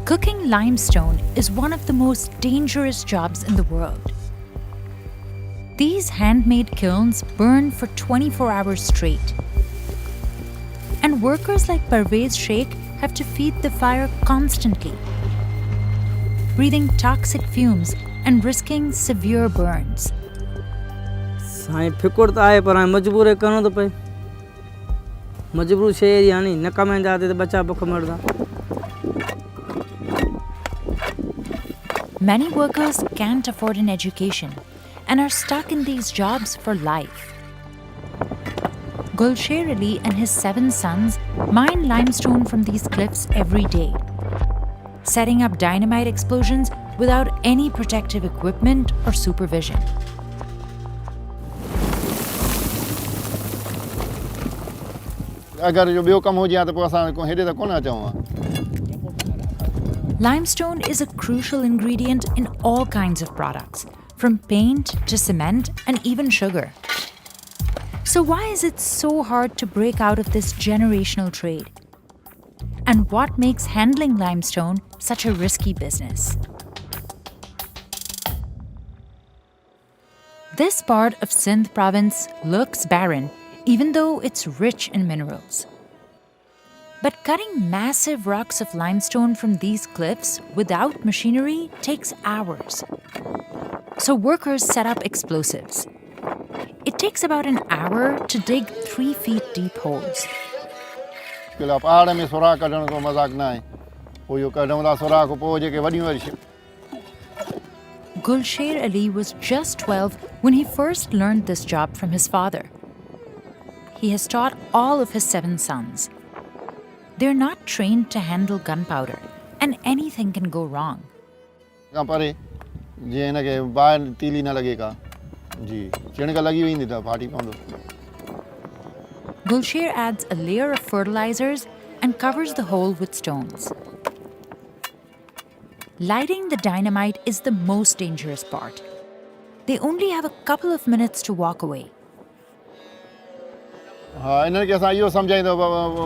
Cooking limestone is one of the most dangerous jobs in the world. These handmade kilns burn for 24 hours straight. And workers like Parvez Sheikh have to feed the fire constantly, breathing toxic fumes and risking severe burns. Sai फिकुर तो आए पर मजबूर है करो तो पे मजबूर शहर यानी न कमें जाते तो बच्चा भूख मरदा. Many workers can't afford an education and are stuck in these jobs for life. Gulsher Ali and his 7 sons mine limestone from these cliffs every day, setting up dynamite explosions without any protective equipment or supervision. अगर जो ॿियो कमु हुजे हा त पोइ असां हेॾे त कोन अचूं हा. Limestone is a crucial ingredient in all kinds of products, from paint to cement and even sugar. So why is it so hard to break out of this generational trade? And what makes handling limestone such a risky business? This part of Sindh province looks barren, even though it's rich in minerals. But cutting massive rocks of limestone from these cliffs without machinery takes hours. So workers set up explosives. It takes about an hour to dig 3 feet deep holes. पहाड़ में सुराख कढण को मज़ाक न आहे. पोइ इहो कढूं था सुराख पोइ जेके वॾियूं वॾियूं. Gulsher Ali was just 12 when he first learned this job from his father. He has taught all of his 7 sons. They're not trained to handle gunpowder, and anything can go wrong. परे जीअं हिनखे ॿाहिरि तीली न लॻे का जी चिणक लॻी वेंदी त फाटी पवंदो. Gulsher adds a layer of fertilizers and covers the hole with stones. Lighting the dynamite is the most dangerous part. They only have a couple of minutes to walk away. हा इन्हनि खे असां इहो सम्झाईंदो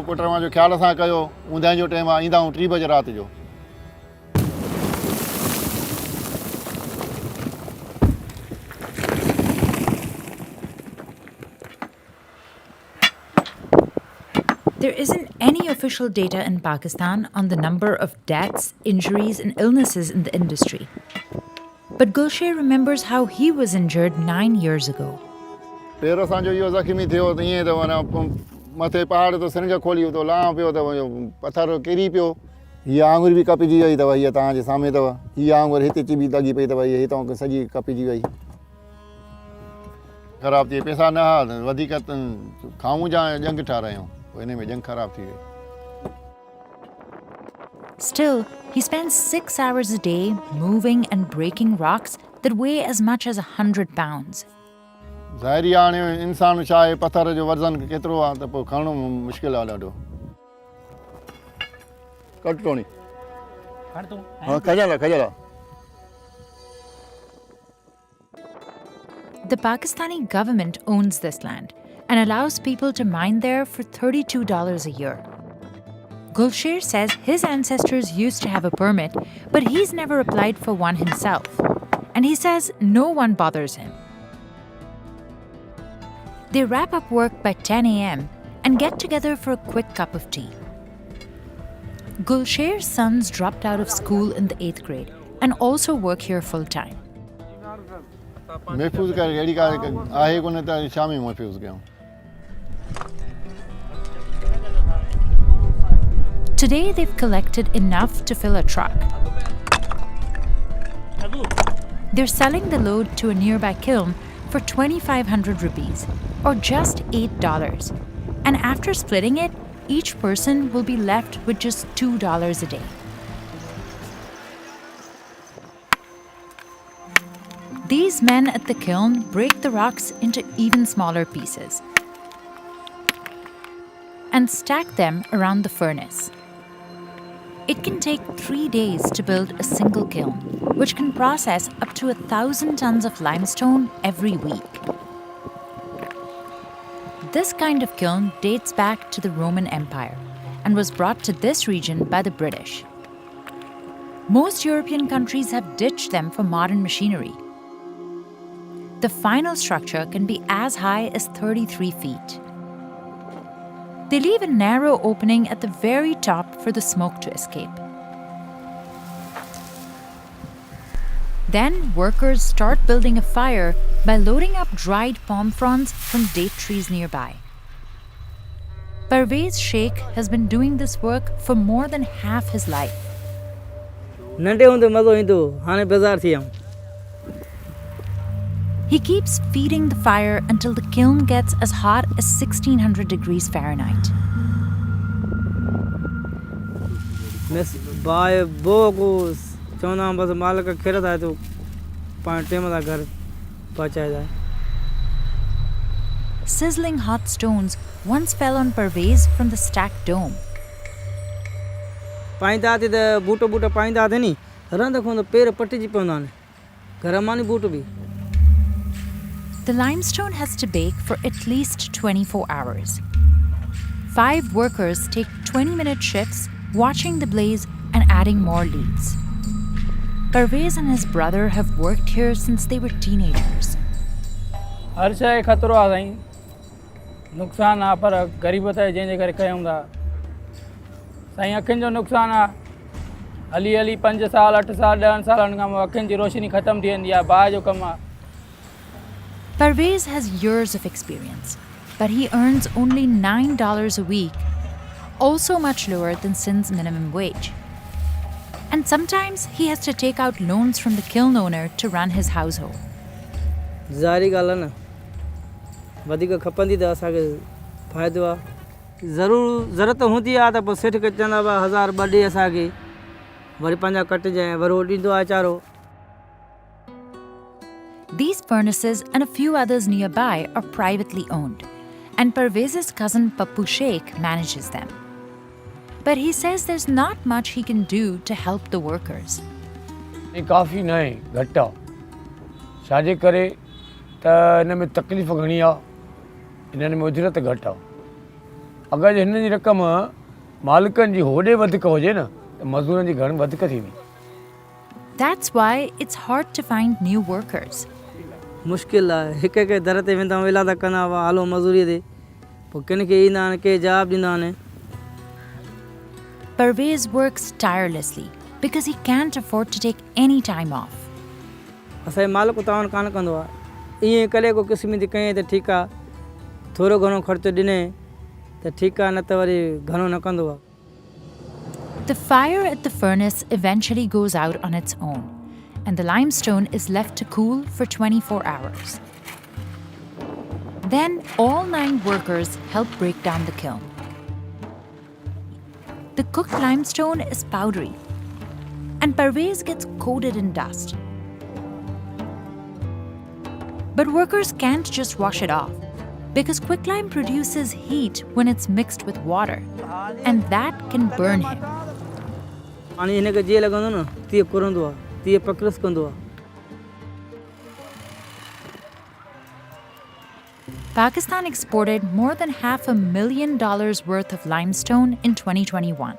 पुट मां जो ख़्याल सां कयो. ऊंदहि जो टाइम आहे ईंदा आहियूं 3 बजे राति जो. There isn't any official data in Pakistan on the number of deaths, injuries, and illnesses in the industry. But Gulsher remembers how he was injured 9 years ago. पेर असांजो इहो ज़ख़्मी थियो त ईअं त वञा मथे पहाड़ ते सिरिंज खोली त लाह पियो त पथर किरी पियो. हीअ आङुर बि कपिजी वई अथव. हीअ तव्हांजे साम्हूं अथव. हीअ आङुर हिते चिबी लॻी पई अथव. हीअ हितां सॼी कपिजी वई. ख़राबु थी पैसा न हा वधीक खाऊं जा जंग ठारायूं. पोइ हिन में जंग ख़राबु थी वई. Still, he spends 6 hours a day moving and breaking rocks that weigh as much as 100 pounds. ज़ाहिरी आहे हाणे इंसानु छा आहे पथर जो वज़न केतिरो आहे त पोइ खणणो मुश्किल आहे ॾाढो. कट टोणी हा खजल खजल. The Pakistani government owns this land and allows people to mine there for $32 a year. Gulsher says his ancestors used to have a permit, but he's never applied for one himself. And he says no one bothers him. They wrap up work by 10 a.m. and get together for a quick cup of tea. Gulsher's sons dropped out of school in the 8th grade and also work here full-time. महफ़ूज़ कर अहिड़ी का आहे कोन त शाम में महफ़ूज़ कयूं. Today they've collected enough to fill a truck. They're selling the load to a nearby kiln for 2,500 rupees, or just $8. And after splitting it, each person will be left with just $2 a day. These men at the kiln break the rocks into even smaller pieces and stack them around the furnace. It can take 3 days to build a single kiln, which can process up to 1,000 tons of limestone every week. This kind of kiln dates back to the Roman Empire and was brought to this region by the British. Most European countries have ditched them for modern machinery. The final structure can be as high as 33 feet. They leave a narrow opening at the very top for the smoke to escape. Then workers start building a fire by loading up dried palm fronds from date trees nearby. Parvez Sheikh has been doing this work for more than half his life. नंढे हूंदे मज़ो ईंदो हाणे बेज़ार थी वियुमि. He keeps feeding the fire until the kiln gets as hot as 1600 degrees Fahrenheit. बस bye Boko चवंदा बस मालिक खेर था तो पाण टेम था घर पहुंचाए जाए. Sizzling hot stones once fell on Parvez from the stacked dome. पाईंदा हुआसीं त बूट पाईंदा हुआसीं नी रंध खां त पेर पटिजी पवंदा आहिनि घर मां नी बूट बि. The limestone has to bake for at least 24 hours. 5 workers take 20-minute shifts, watching the blaze and adding more leads. Parvez and his brother have worked here since they were teenagers. हर शइ ख़तरो आहे साईं. नुक़सानु आहे पर ग़रीबत आहे जंहिंजे करे कयूं था. साईं अखियुनि जो नुक़सानु आहे. हली हली 5 साल 8 साल 10 सालनि खां अखियुनि जी रोशनी ख़तमु थी वेंदी आहे. बाहि जो कमु आहे. Parvez has years of experience, but he earns only $9 a week, also much lower than Sindh's minimum wage. And sometimes he has to take out loans from the kiln owner to run his household. ज़ाहिरी ॻाल्हि आहे न वधीक खपंदी त असांखे फ़ाइदो आहे. ज़रूरु ज़रूरत हूंदी आहे त पोइ सेठ खे चवंदा हुआ 1000 ॿ ॾे असांखे वरी पंहिंजा कटिजांइ वरी उहो ॾींदो आहे वीचारो. These furnaces and a few others nearby are privately owned, and Parvez's cousin Pappu Sheikh manages them. But he says there's not much he can do to help the workers. काफ़ी न आहे घटि आहे. छाजे करे त हिन में तकलीफ़ घणी आहे. हिननि में उजरत घटि आहे. अगरि हिन जी रक़म मालिकनि जी होॾे वधीक हुजे न त मज़दूरनि जी घणी वधीक थींदी. That's why it's hard to find new workers. मुश्किल आहे. हिकु हिकु दर ते वेंदा आहियूं इलादा कंदा हुआ हलो मज़दूरीअ ते पोइ किन खे ईंदा आहिनि के जवाबु ॾींदा आहिनि. Parvez works tirelessly because he can't afford to take any time off. असांजो मालिक उतावण कान कंदो आहे. ईअं करे को क़िस्म थी कयईं त ठीकु आहे थोरो घणो ख़र्चो ॾिने त ठीकु आहे न त वरी घणो न कंदो आहे. The fire at the furnace eventually goes out on its own, and the limestone is left to cool for 24 hours. Then all 9 workers help break down the kiln. The cooked limestone is powdery, and Parvez gets coated in dust. But workers can't just wash it off, because quicklime produces heat when it's mixed with water, and that can burn him. हाणे हिनखे जीअं लॻंदो न तीअं पुरंदो आहे तीअं पकड़स कंदो आहे. Pakistan exported more than $500,000 worth of limestone in 2021.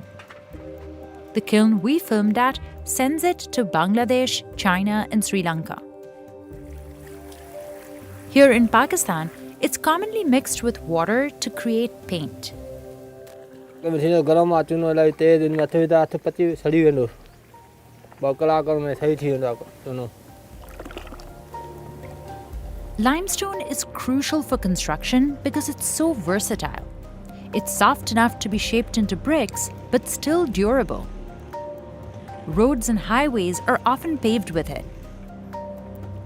The kiln we filmed at sends it to Bangladesh, China, and Sri Lanka. Here in Pakistan, it's commonly mixed with water to create paint. गरम आहे चूनो इलाही तेज़ हिन में हथ विधा हथ पची सड़ी वेंदो. 2 कलाकनि में सही थी वेंदो आहे चूनो. Limestone is crucial for construction because it's so versatile. It's soft enough to be shaped into bricks, but still durable. Roads and highways are often paved with it.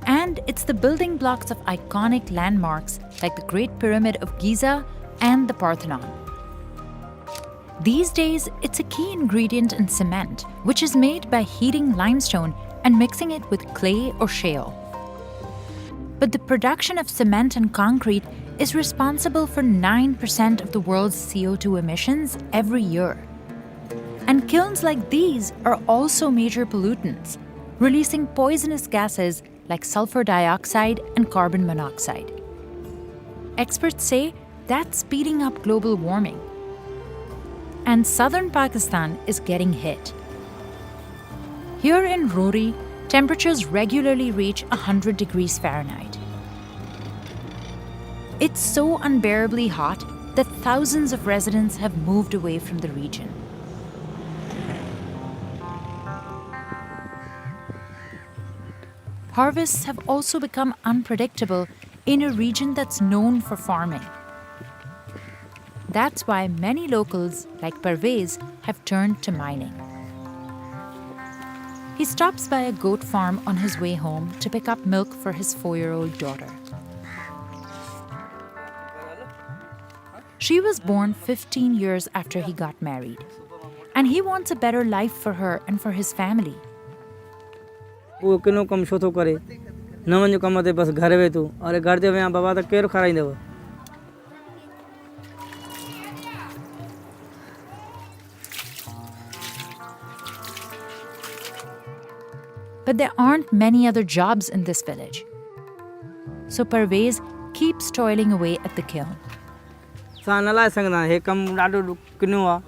And it's the building blocks of iconic landmarks like the Great Pyramid of Giza and the Parthenon. These days, it's a key ingredient in cement, which is made by heating limestone and mixing it with clay or shale. But the production of cement and concrete is responsible for 9% of the world's CO2 emissions every year. And kilns like these are also major pollutants, releasing poisonous gases like sulfur dioxide and carbon monoxide. Experts say that's speeding up global warming. And southern Pakistan is getting hit. Here in Rohri, temperatures regularly reach 100 degrees Fahrenheit. It's so unbearably hot that thousands of residents have moved away from the region. Harvests have also become unpredictable in a region that's known for farming. That's why many locals, like Parvez, have turned to mining. He stops by a goat farm on his way home to pick up milk for his 4-year-old daughter. She was born 15 years after he got married, and he wants a better life for her and for his family. वो किनो कम छो थो करे न वञो कम ते बसि घर वे तूं अरे घर ते विया बाबा त केरु खाराईंदव But there aren't many other jobs in this village. So Parvez keeps toiling away at the kiln. असां न लाइ सघंदा हे कमु ॾाढो किनो आहे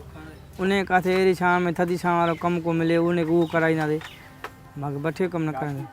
उन किथे अहिड़ी छांव में थधी छांव वारो कमु को मिले उन उहो कराईंदासीं मूंखे ॿ टे कम न कराईंदा